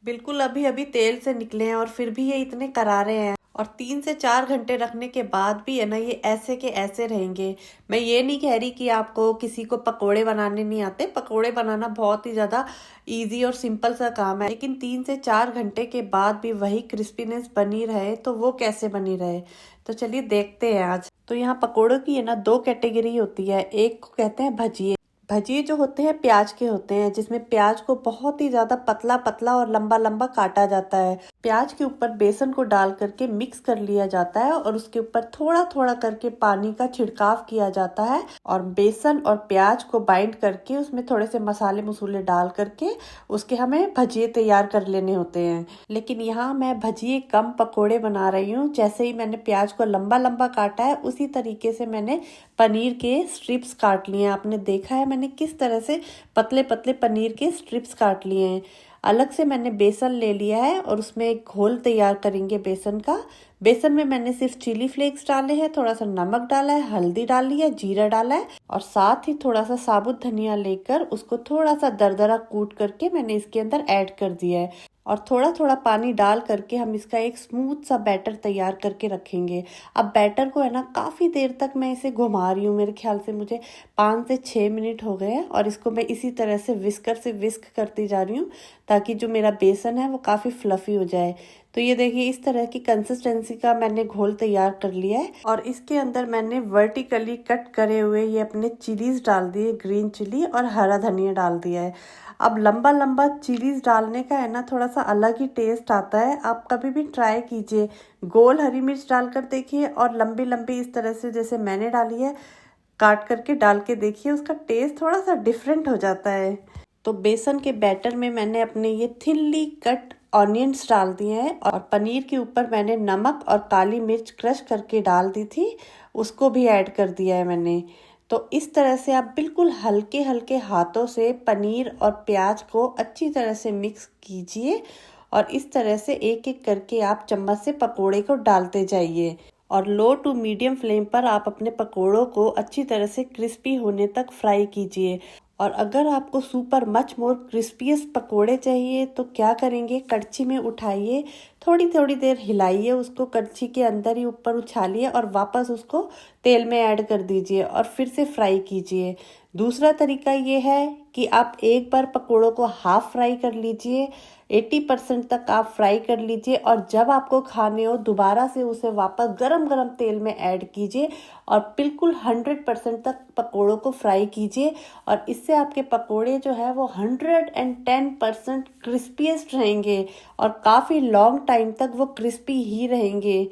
बिल्कुल अभी अभी तेल से निकले हैं और फिर भी ये इतने करारे हैं। और 3 से 4 घंटे रखने के बाद भी है ना, ये ऐसे के ऐसे रहेंगे। मैं ये नहीं कह रही कि आपको किसी को पकोड़े बनाने नहीं आते, पकोड़े बनाना बहुत ही ज़्यादा इजी और सिंपल सा काम है, लेकिन 3 से 4 घंटे के बाद भी वही क्रिस्पीनेस बनी रहे तो वो कैसे बनी रहे। तो चलिए देखते हैं आज। तो यहाँ पकोड़ों की है ना 2 कैटेगरी होती है। एक को कहते हैं भजिए। भजिए जो होते हैं प्याज के होते हैं, जिसमें प्याज को बहुत ही ज्यादा पतला पतला और लंबा लंबा काटा जाता है। प्याज के ऊपर बेसन को डाल करके मिक्स कर लिया जाता है और उसके ऊपर थोड़ा थोड़ा करके पानी का छिड़काव किया जाता है और बेसन और प्याज को बाइंड करके उसमें थोड़े से मसाले मसूले डाल करके उसके हमें भजिए तैयार कर लेने होते हैं। लेकिन यहाँ मैं भजिए कम पकोड़े बना रही हूँ। जैसे ही मैंने प्याज को लंबा लंबा काटा है, उसी तरीके से मैंने पनीर के स्ट्रिप्स काट लिए हैं। आपने देखा है मैंने किस तरह से पतले पतले पनीर के स्ट्रिप्स काट लिए हैं। अलग से मैंने बेसन ले लिया है और उसमें एक घोल तैयार करेंगे बेसन का। बेसन में मैंने सिर्फ चिली फ्लेक्स डाले हैं, थोड़ा सा नमक डाला है, हल्दी डाली है, जीरा डाला है और साथ ही थोड़ा सा साबुत धनिया लेकर उसको थोड़ा सा दरदरा कूट करके मैंने इसके अंदर ऐड कर दिया है। और थोड़ा थोड़ा पानी डाल करके हम इसका एक स्मूथ सा बैटर तैयार करके रखेंगे। अब बैटर को है ना काफ़ी देर तक मैं इसे घुमा रही हूँ। मेरे ख्याल से मुझे 5 से 6 मिनट हो गए हैं और इसको मैं इसी तरह से विस्कर से विस्क करती जा रही हूँ ताकि जो मेरा बेसन है वो काफ़ी फ्लफी हो जाए। तो ये देखिए इस तरह की कंसिस्टेंसी का मैंने घोल तैयार कर लिया है और इसके अंदर मैंने वर्टिकली कट करे हुए ये अपने चिलीज डाल दिए, ग्रीन चिली और हरा धनिया डाल दिया है। अब लंबा लंबा चिलीज डालने का है ना थोड़ा सा अलग ही टेस्ट आता है। आप कभी भी ट्राई कीजिए, गोल हरी मिर्च डालकर देखिए और लंबी लंबी इस तरह से जैसे मैंने डाली है काट करके डाल के देखिए, उसका टेस्ट थोड़ा सा डिफरेंट हो जाता है। तो बेसन के बैटर में मैंने अपने ये थिनली कट ऑनियंस डाल दिए हैं और पनीर के ऊपर मैंने नमक और काली मिर्च क्रश करके डाल दी थी, उसको भी ऐड कर दिया है मैंने। तो इस तरह से आप बिल्कुल हल्के हल्के हाथों से पनीर और प्याज को अच्छी तरह से मिक्स कीजिए और इस तरह से एक एक करके आप चम्मच से पकोड़े को डालते जाइए और लो टू मीडियम फ्लेम पर आप अपने पकोड़ों को अच्छी तरह से क्रिस्पी होने तक फ्राई कीजिए। और अगर आपको सुपर मच मोर क्रिस्पीएस्ट पकोड़े चाहिए तो क्या करेंगे, कड़छी में उठाइए, थोड़ी थोड़ी देर हिलाइए उसको, कड़छी के अंदर ही ऊपर उछालिए और वापस उसको तेल में ऐड कर दीजिए और फिर से फ्राई कीजिए। दूसरा तरीका ये है कि आप एक बार पकोड़ों को हाफ फ्राई कर लीजिए, 80% तक आप फ्राई कर लीजिए और जब आपको खाने हो दोबारा से उसे वापस गरम गरम तेल में ऐड कीजिए और बिल्कुल 100% तक पकोड़ों को फ्राई कीजिए और इससे आपके पकोड़े जो है वो 110% क्रिस्पीएस्ट रहेंगे और काफ़ी लॉन्ग टाइम तक वो क्रिस्पी ही रहेंगे।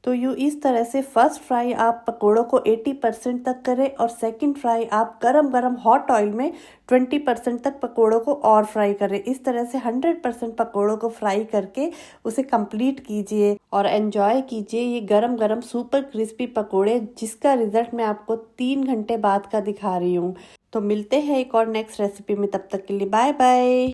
तो यूँ इस तरह से फर्स्ट फ्राई आप पकोड़ों को 80% तक करें और सेकंड फ्राई आप गरम गरम हॉट ऑयल में 20% तक पकोड़ों को और फ्राई करें। इस तरह से 100% पकोड़ों को फ्राई करके उसे कंप्लीट कीजिए और एंजॉय कीजिए ये गरम गरम सुपर क्रिस्पी पकोड़े, जिसका रिजल्ट मैं आपको 3 घंटे बाद का दिखा रही हूँ। तो मिलते हैं एक और नेक्स्ट रेसिपी में, तब तक के लिए बाय बाय।